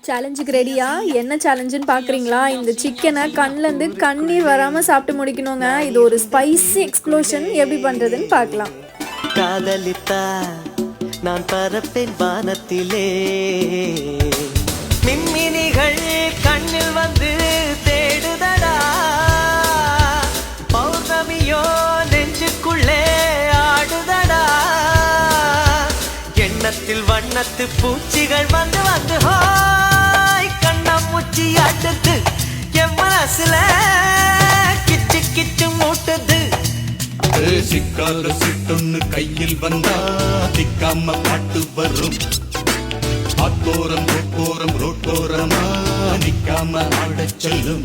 சேலஞ்சுக்கு ரெடியா? என்ன சேலஞ்சுன்னு பார்க்குறீங்களா? இந்த சிக்கனை கண்ணிலேருந்து கண்ணீர் வராமல் சாப்பிட்டு முடிக்கணுங்க. இது ஒரு ஸ்பைசி எக்ஸ்ப்ளோஷன். எப்படி பண்ணுறதுன்னு பார்க்கலாம். காதலித்தா நான் பரப்பேன் வானத்திலே, மின்மினிகள் கண்ணில் வந்து தேடுதடா, பௌர்ணமியோ நெஞ்சுக்குள்ளே ஆடுதடா, எண்ணத்தில் வண்ணத்து பூச்சிகள் வந்து வந்து ஹாய் கண்ணாமூச்சி ஆடுது, என் மனசுல கிச்சு கிச்சு மூட்டுது. சிக்கால சிட்டொன்னு கையில் வந்தா திக்காம பாட்டு வரும், ஆத்தோரம் ரோட்டோரமா நிக்காம ஆடச் செல்லும்.